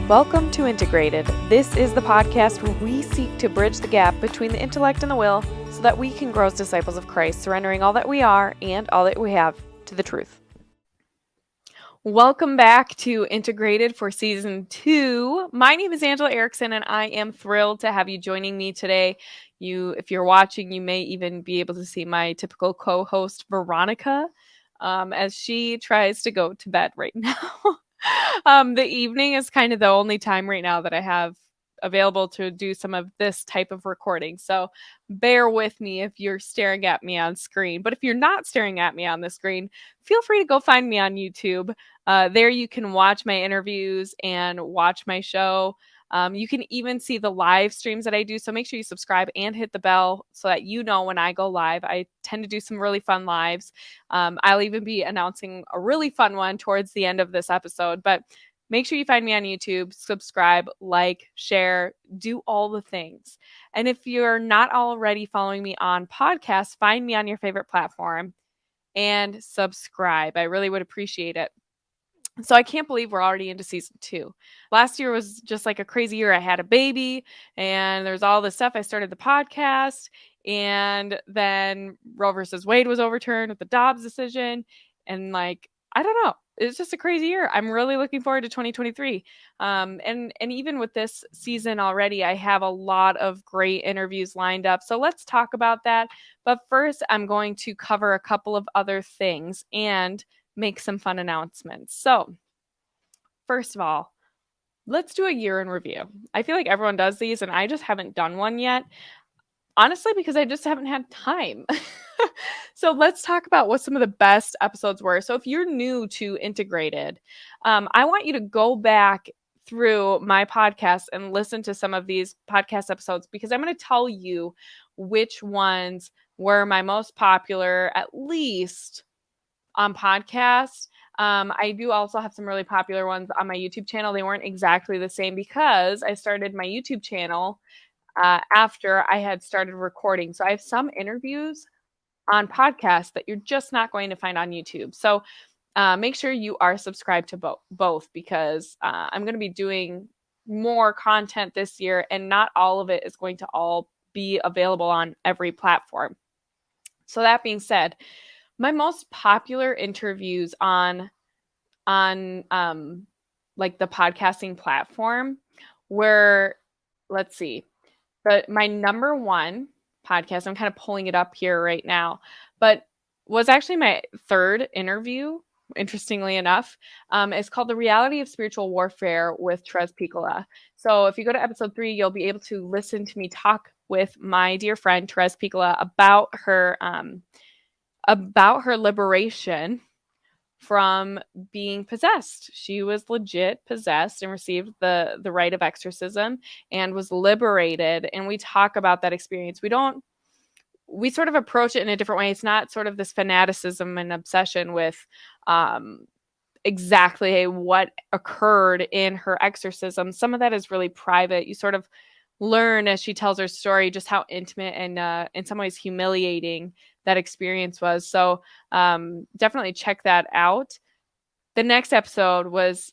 Welcome to Integrated. This is the podcast where we seek to bridge the gap between the intellect and the will so that we can grow as disciples of Christ, surrendering all that we are and all that we have to the truth. Welcome back to Integrated for Season 2. My name is Angela Erickson, and I am thrilled to have you joining me today. If you're watching, you may even be able to see my typical co-host, Veronica, as she tries to go to bed right now. The evening is kind of the only time right now that I have available to do some of this type of recording. So bear with me if you're staring at me on screen. But if you're not staring at me on the screen, feel free to go find me on YouTube. There you can watch my interviews and watch my show. You can even see the live streams that I do. So make sure you subscribe and hit the bell so that you know when I go live. I tend to do some really fun lives. I'll even be announcing a really fun one towards the end of this episode. But make sure you find me on YouTube, subscribe, like, share, do all the things. And if you're not already following me on podcasts, find me on your favorite platform and subscribe. I really would appreciate it. So I can't believe we're already into season 2. Last year was just like a crazy year. I had a baby and there's all this stuff. I started the podcast and then Roe versus Wade was overturned with the Dobbs decision. And I don't know. It's just a crazy year. I'm really looking forward to 2023. And even with this season already, I have a lot of great interviews lined up. So let's talk about that. But first, I'm going to cover a couple of other things and make some fun announcements. So first of all, let's do a year in review. I feel like everyone does these and I just haven't done one yet. Honestly, because I just haven't had time. So let's talk about what some of the best episodes were. So if you're new to Integrated, I want you to go back through my podcast and listen to some of these podcast episodes because I'm going to tell you which ones were my most popular, at least on podcast. I do also have some really popular ones on my YouTube channel. They weren't exactly the same because I started my YouTube channel after I had started recording. So I have some interviews on podcasts that you're just not going to find on YouTube. So make sure you are subscribed to both because I'm going to be doing more content this year and not all of it is going to all be available on every platform. So that being said, my most popular interviews on like the podcasting platform were, let's see, but my number one podcast, I'm kind of pulling it up here right now, but was actually my third interview, interestingly enough. It's called The Reality of Spiritual Warfare with Therese Piccola. So if you go to episode 3, you'll be able to listen to me talk with my dear friend Therese Piccola about her liberation from being possessed. She was legit possessed and received the rite of exorcism and was liberated. And we talk about that experience. We sort of approach it in a different way. It's not sort of this fanaticism and obsession with exactly what occurred in her exorcism. Some of that is really private. You sort of learn as she tells her story just how intimate and in some ways humiliating that experience was. So definitely check that out. The next episode was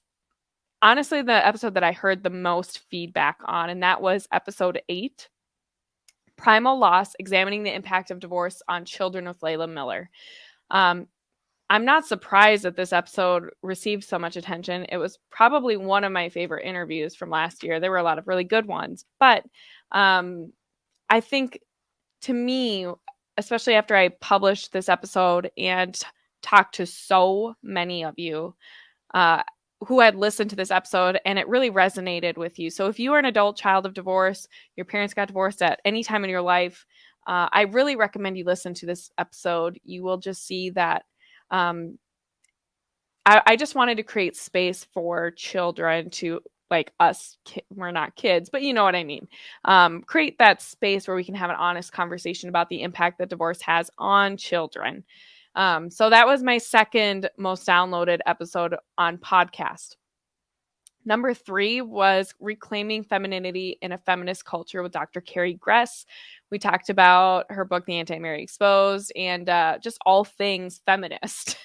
honestly the episode that I heard the most feedback on, and that was episode 8, Primal Loss, Examining the Impact of Divorce on Children with Layla Miller. I'm not surprised that this episode received so much attention. It was probably one of my favorite interviews from last year. There were a lot of really good ones, but I think to me, especially after I published this episode and talked to so many of you who had listened to this episode and it really resonated with you. So if you are an adult child of divorce, your parents got divorced at any time in your life, I really recommend you listen to this episode. You will just see that I just wanted to create space for children to, like us, we're not kids, but you know what I mean. Create that space where we can have an honest conversation about the impact that divorce has on children. So that was my second most downloaded episode on podcast. Number 3 was Reclaiming Femininity in a Feminist Culture with Dr. Carrie Gress. We talked about her book, The Anti-Marriage Exposed, and just all things feminist.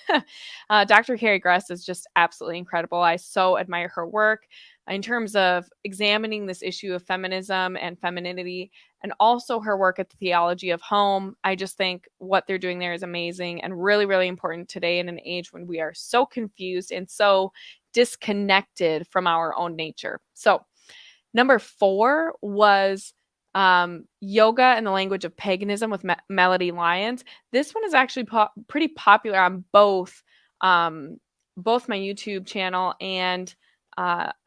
Dr. Carrie Gress is just absolutely incredible. I so admire her work in terms of examining this issue of feminism and femininity, and also her work at the Theology of Home. I just think what they're doing there is amazing and really, really important today in an age when we are so confused and so disconnected from our own nature. So, number 4 was Yoga and the Language of Paganism with Melody Lyons. This one is actually pretty popular on both my YouTube channel and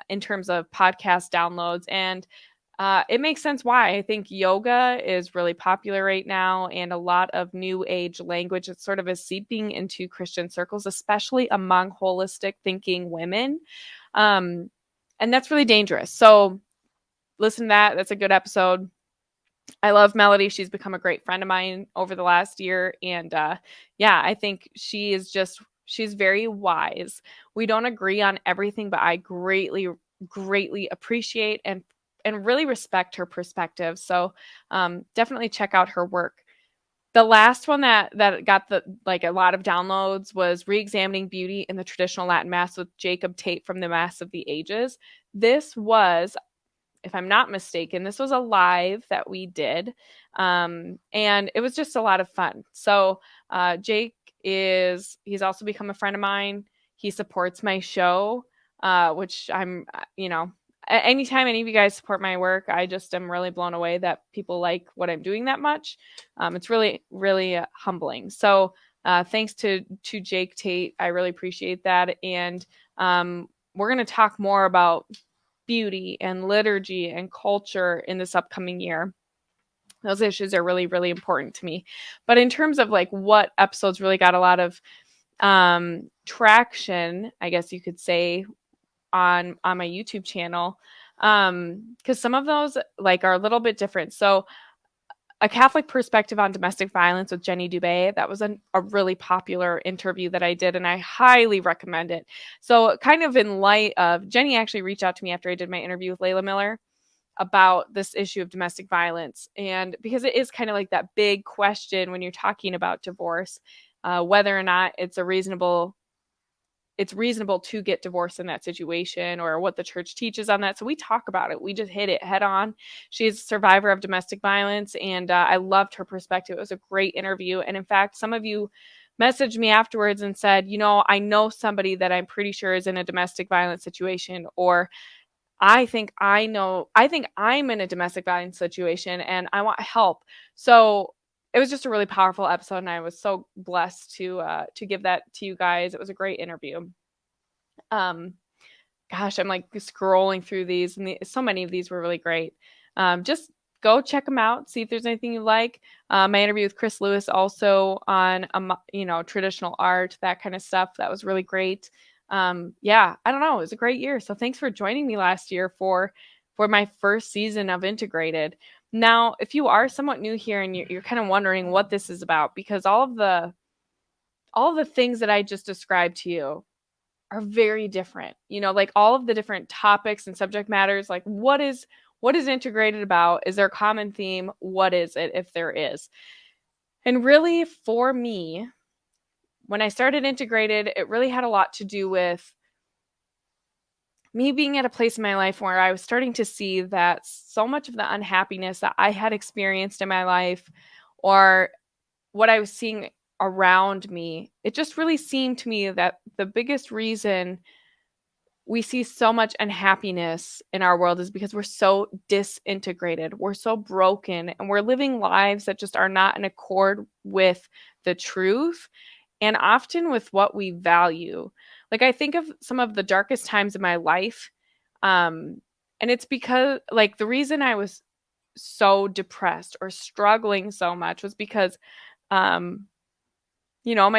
in terms of podcast downloads. And it makes sense why. I think yoga is really popular right now, and a lot of new age language that sort of is seeping into Christian circles, especially among holistic thinking women. And that's really dangerous. So listen to that. That's a good episode. I love Melody. She's become a great friend of mine over the last year. And yeah, I think she's very wise. We don't agree on everything, but I greatly, greatly appreciate and really respect her perspective. So definitely check out her work. The last one that got a lot of downloads was Reexamining Beauty in the Traditional Latin Mass with Jacob Tate from the Mass of the Ages. This was, if I'm not mistaken, this was a live that we did. And it was just a lot of fun. So Jake he's also become a friend of mine. He supports my show, which I'm, anytime any of you guys support my work, I just am really blown away that people like what I'm doing that much. It's really, really humbling. So thanks to Jake Tate. I really appreciate that. And we're going to talk more about beauty and liturgy and culture in this upcoming year. Those issues are really, really important to me. But in terms of like what episodes really got a lot of traction, I guess you could say, on my YouTube channel, because some of those like are a little bit different. So a Catholic perspective on domestic violence with Jenny Dubé. That was a really popular interview that I did, and I highly recommend it. So kind of in light of, Jenny actually reached out to me after I did my interview with Layla Miller about this issue of domestic violence. And because it is kind of like that big question when you're talking about divorce, whether or not it's reasonable to get divorced in that situation, or what the church teaches on that. So we talk about it. We just hit it head on. She's a survivor of domestic violence, and I loved her perspective. It was a great interview. And in fact, some of you messaged me afterwards and said, I know somebody that I'm pretty sure is in a domestic violence situation, or I think I'm in a domestic violence situation and I want help. So it was just a really powerful episode, and I was so blessed to give that to you guys. It was a great interview. Gosh, I'm like scrolling through these, and so many of these were really great. Just go check them out, see if there's anything you like. My interview with Chris Lewis also on traditional art, that kind of stuff. That was really great. Yeah, I don't know. It was a great year. So thanks for joining me last year for my first season of Integrated. Now, if you are somewhat new here and you're kind of wondering what this is about, because all of the things that I just described to you are very different. Like all of the different topics and subject matters, like what is Integrated about? Is there a common theme? What is it, if there is? And really, for me, when I started Integrated, it really had a lot to do with me being at a place in my life where I was starting to see that so much of the unhappiness that I had experienced in my life, or what I was seeing around me, it just really seemed to me that the biggest reason we see so much unhappiness in our world is because we're so disintegrated. We're so broken, and we're living lives that just are not in accord with the truth, and often with what we value. Like, I think of some of the darkest times in my life, and it's because, like, the reason I was so depressed or struggling so much was because my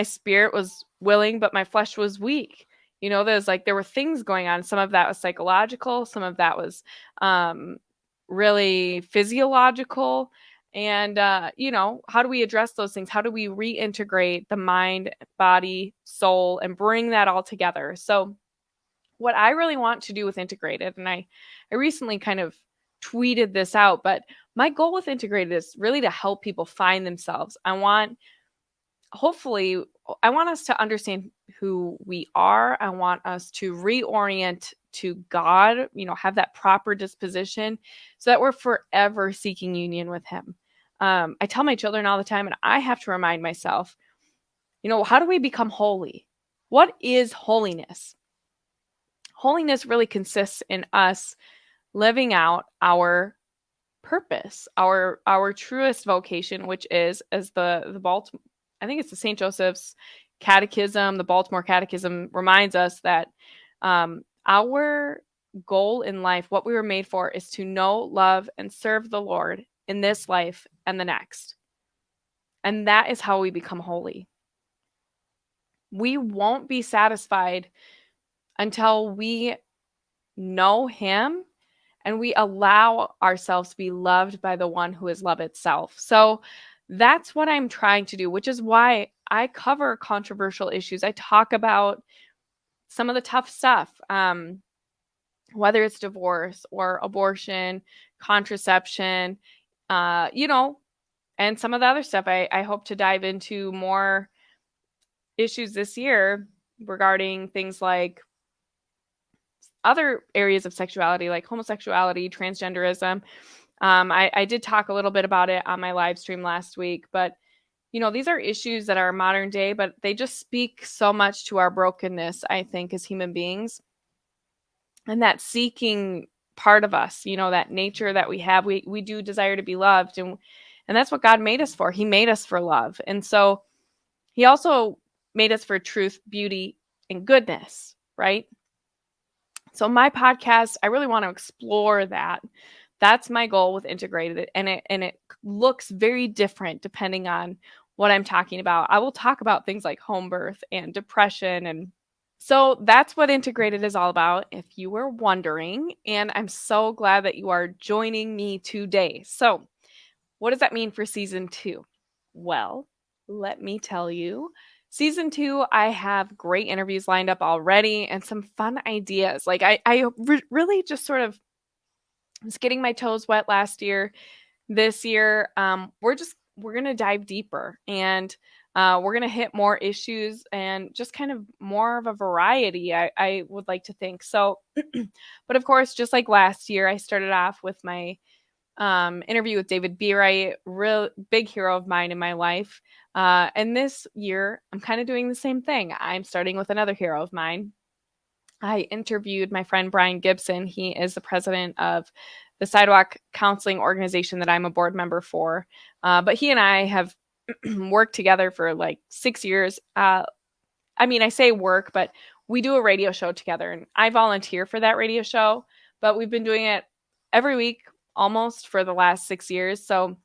spirit was willing, but my flesh was weak. There were things going on. Some of that was psychological, some of that was really physiological. And, how do we address those things? How do we reintegrate the mind, body, soul, and bring that all together? So what I really want to do with Integrated, and I recently kind of tweeted this out, but my goal with Integrated is really to help people find themselves. Hopefully, I want us to understand who we are. I want us to reorient to God, have that proper disposition so that we're forever seeking union with Him. I tell my children all the time, and I have to remind myself, how do we become holy? What is holiness? Holiness really consists in us living out our purpose, our truest vocation, which is, as the Baltimore, I think it's the St. Joseph's Catechism, the Baltimore Catechism reminds us that our goal in life, what we were made for, is to know, love, and serve the Lord in this life and the next. And that is how we become holy. We won't be satisfied until we know Him and we allow ourselves to be loved by the one who is love itself. So that's what I'm trying to do, which is why I cover controversial issues. I talk about some of the tough stuff, whether it's divorce or abortion, contraception, and some of the other stuff. I hope to dive into more issues this year regarding things like other areas of sexuality, like homosexuality, transgenderism. I did talk a little bit about it on my live stream last week, but these are issues that are modern day, but they just speak so much to our brokenness, I think, as human beings, and that seeking part of us, that nature that we have. We do desire to be loved, and that's what God made us for. He made us for love, and so He also made us for truth, beauty, and goodness, right? So my podcast, I really want to explore that. That's my goal with Integrated, and it looks very different depending on what I'm talking about. I will talk about things like home birth and depression, and so that's what Integrated is all about, if you were wondering, and I'm so glad that you are joining me today. So what does that mean for season 2? Well, let me tell you. Season 2, I have great interviews lined up already and some fun ideas. Like I really just sort of was getting my toes wet last year. This year, we're going to dive deeper, and we're going to hit more issues and just kind of more of a variety, I would like to think. So, but of course, just like last year, I started off with my interview with David Beery, real big hero of mine in my life. And this year, I'm kind of doing the same thing. I'm starting with another hero of mine. I interviewed my friend Brian Gibson. He is the president of the Sidewalk Counseling organization that I'm a board member for. But he and I have worked together for like 6 years. I say work, but we do a radio show together, and I volunteer for that radio show. But we've been doing it every week almost for the last 6 years. So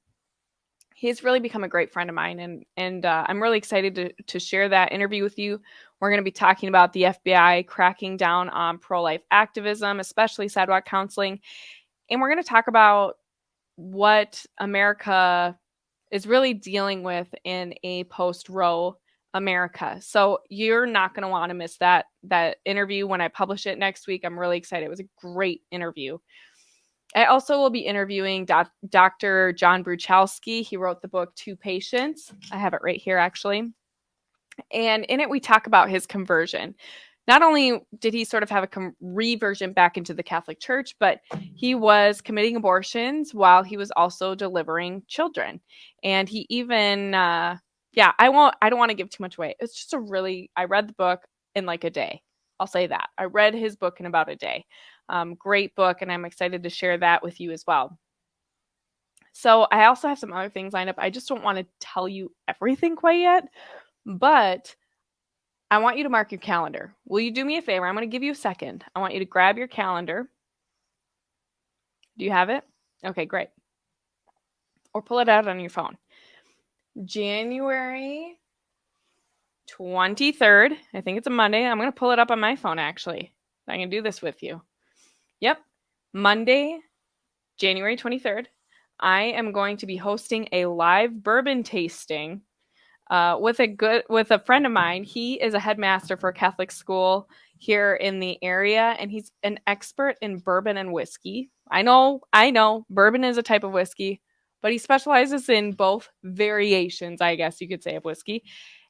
he's really become a great friend of mine, and I'm really excited to share that interview with you. We're going to be talking about the FBI cracking down on pro-life activism, especially sidewalk counseling. And we're going to talk about what America is really dealing with in a post-Roe America. So you're not going to want to miss that interview when I publish it next week. I'm really excited. It was a great interview. I also will be interviewing Dr. John Bruchalski. He wrote the book Two Patients. I have it right here, actually. And in it, we talk about his conversion. Not only did he sort of have a reversion back into the Catholic Church, but he was committing abortions while he was also delivering children. And he even, I don't want to give too much away. It's just I read the book in like a day. I'll say that. I read his book in about a day. Great book, and I'm excited to share that with you as well. So I also have some other things lined up. I just don't want to tell you everything quite yet, but I want you to mark your calendar. Will you do me a favor? I'm going to give you a second. I want you to grab your calendar. Do you have it? Okay, great. Or pull it out on your phone. January 23rd. I think it's a Monday. I'm going to pull it up on my phone, actually. I can do this with you. Yep. Monday, January 23rd. I am going to be hosting a live bourbon tasting with a friend of mine. He is a headmaster for a Catholic school here in the area, and he's an expert in bourbon and whiskey. I know, bourbon is a type of whiskey, but he specializes in both variations, I guess you could say, of whiskey.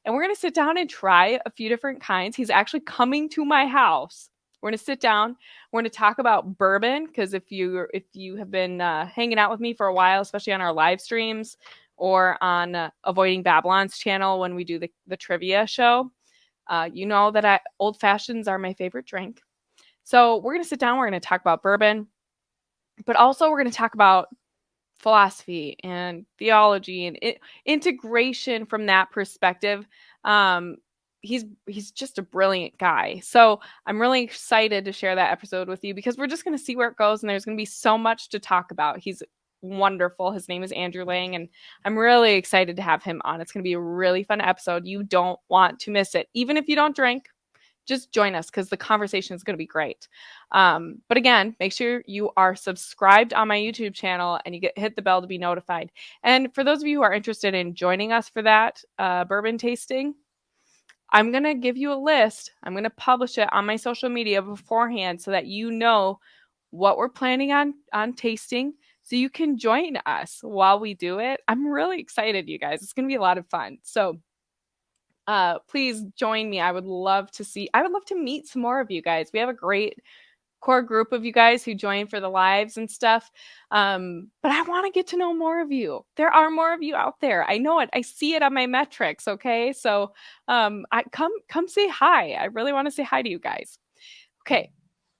And we're going to sit down and try a few different kinds. He's actually coming to my house. We're going to sit down. We're going to talk about bourbon because if you have been hanging out with me for a while, especially on our live streams or on Avoiding Babylon's channel when we do the trivia show, you know that old fashions are my favorite drink. So we're going to sit down. We're going to talk about bourbon, but also we're going to talk about philosophy and theology and integration from that perspective. Um, he's just a brilliant guy. So I'm really excited to share that episode with you because we're just going to see where it goes, and there's going to be so much to talk about. He's wonderful. His name is Andrew Lang, and I'm really excited to have him on. It's going to be a really fun episode. You don't want to miss it. Even if you don't drink, just join us because the conversation is going to be great. But again, make sure you are subscribed on my YouTube channel and you hit the bell to be notified. And for those of you who are interested in joining us for that bourbon tasting, I'm going to give you a list. I'm going to publish it on my social media beforehand so that you know what we're planning on tasting so you can join us while we do it. I'm really excited, you guys. It's going to be a lot of fun. So please join me. I would love to meet some more of you guys. We have a great core group of you guys who join for the lives and stuff. But I want to get to know more of you. There are more of you out there. I know it. I see it on my metrics. Okay. So I come say hi. I really want to say hi to you guys. Okay.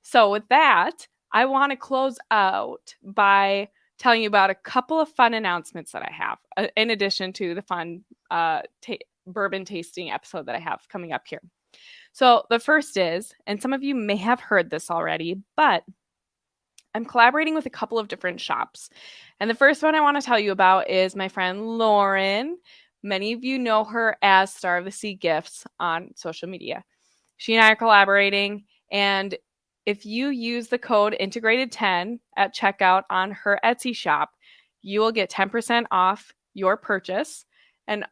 So with that, I want to close out by telling you about a couple of fun announcements that I have, in addition to the fun bourbon tasting episode that I have coming up here. So the first is, and some of you may have heard this already, but I'm collaborating with a couple of different shops. And the first one I want to tell you about is my friend Lauren. Many of you know her as Star of the Sea Gifts on social media. She and I are collaborating, and if you use the code integrated10 at checkout on her Etsy shop, you will get 10% off your purchase, and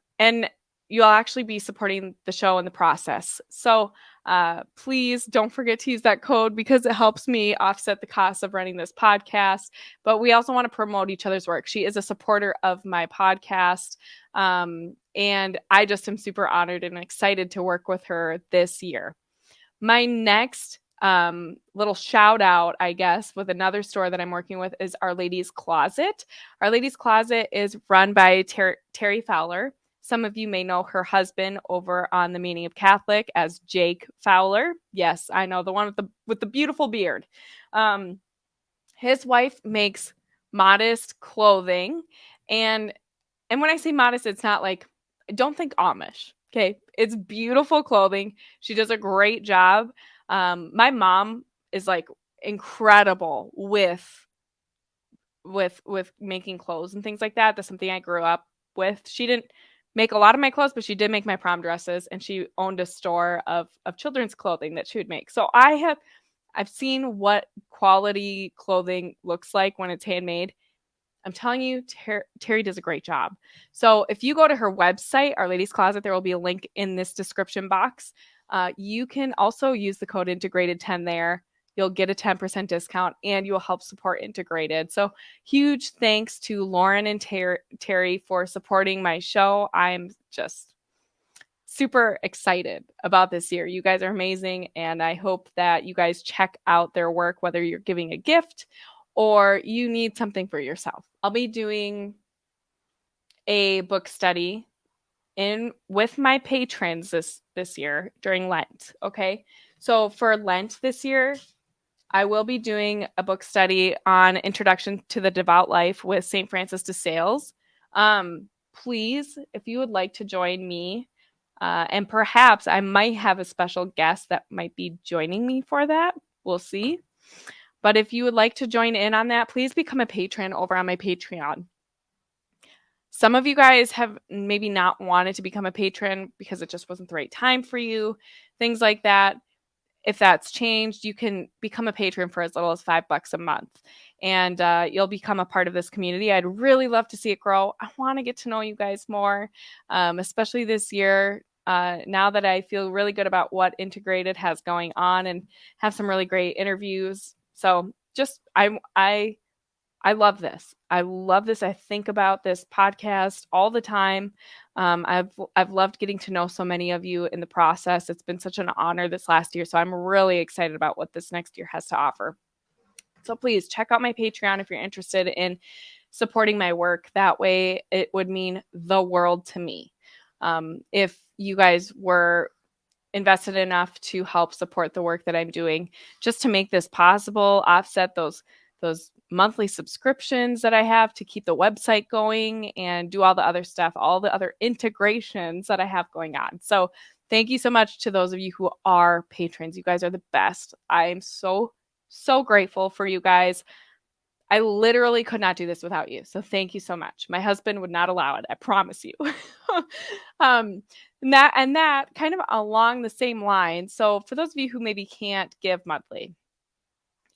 you'll actually be supporting the show in the process. So please don't forget to use that code because it helps me offset the cost of running this podcast. But we also want to promote each other's work. She is a supporter of my podcast. And I just am super honored and excited to work with her this year. My next little shout out, I guess, with another store that I'm working with is Our Lady's Closet. Our Lady's Closet is run by Terry Fowler. Some of you may know her husband over on The Meaning of Catholic as Jake Fowler. Yes, I know, the one with the beautiful beard. His wife makes modest clothing, and when I say modest, it's not like, don't think Amish. Okay, it's beautiful clothing. She does a great job. My mom is like incredible with making clothes and things like that. That's something I grew up with. She didn't make a lot of my clothes, but she did make my prom dresses, and she owned a store of children's clothing that she would make. So I've seen what quality clothing looks like when it's handmade. I'm telling you, Terry does a great job. So if you go to her website, Our Lady's Closet, there will be a link in this description box. You can also use the code integrated10 there. You'll get a 10% discount and you'll help support Integrated. So huge thanks to Lauren and Terry for supporting my show. I'm just super excited about this year. You guys are amazing, and I hope that you guys check out their work, whether you're giving a gift or you need something for yourself. I'll be doing a book study with my patrons this year during Lent. Okay. So for Lent this year, I will be doing a book study on Introduction to the Devout Life with St. Francis de Sales. Please, if you would like to join me, and perhaps I might have a special guest that might be joining me for that. We'll see. But if you would like to join in on that, please become a patron over on my Patreon. Some of you guys have maybe not wanted to become a patron because it just wasn't the right time for you, things like that. If that's changed, you can become a patron for as little as $5 a month, and you'll become a part of this community. I'd really love to see it grow. I want to get to know you guys more, especially this year. Now that I feel really good about what Integrated has going on and have some really great interviews. So just I love this. I love this. I think about this podcast all the time. I've loved getting to know so many of you in the process. It's been such an honor this last year. So I'm really excited about what this next year has to offer. So please check out my Patreon if you're interested in supporting my work. That way, it would mean the world to me. If you guys were invested enough to help support the work that I'm doing just to make this possible, offset those monthly subscriptions that I have to keep the website going and do all the other stuff, all the other integrations that I have going on. So thank you so much to those of you who are patrons. You guys are the best. I am so grateful for you guys. I literally could not do this without you. So thank you so much. My husband would not allow it. I promise you. And that kind of along the same line. So for those of you who maybe can't give monthly,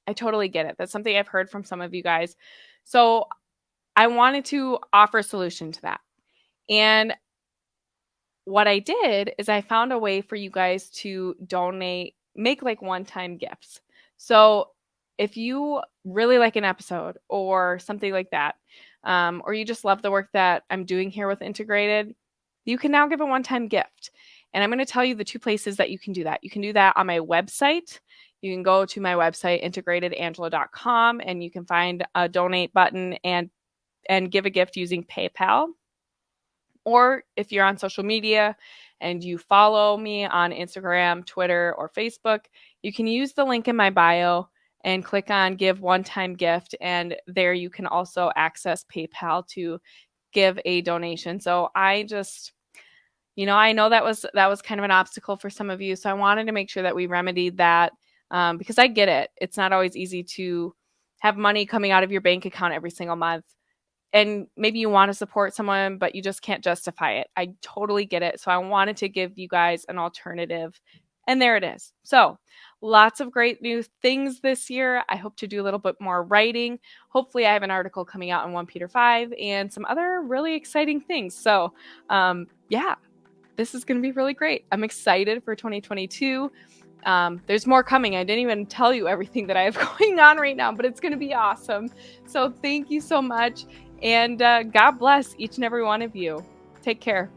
I totally get it. That's something I've heard from some of you guys. So I wanted to offer a solution to that. And what I did is I found a way for you guys to donate, make like one-time gifts. So if you really like an episode or something like that, or you just love the work that I'm doing here with Integrated, you can now give a one-time gift. And I'm going to tell you the two places that you can do that. You can do that on my website. You can go to my website, integratedangela.com, and you can find a donate button and give a gift using PayPal. Or if you're on social media and you follow me on Instagram, Twitter, or Facebook, you can use the link in my bio and click on give one-time gift. And there you can also access PayPal to give a donation. So I just, I know that was kind of an obstacle for some of you. So I wanted to make sure that we remedied that because I get it. It's not always easy to have money coming out of your bank account every single month. And maybe you want to support someone, but you just can't justify it. I totally get it. So I wanted to give you guys an alternative. And there it is. So lots of great new things this year. I hope to do a little bit more writing. Hopefully I have an article coming out in 1 Peter 5 and some other really exciting things. So yeah, this is going to be really great. I'm excited for 2022. There's more coming. I didn't even tell you everything that I have going on right now, but it's going to be awesome. So thank you so much. And God bless each and every one of you. Take care.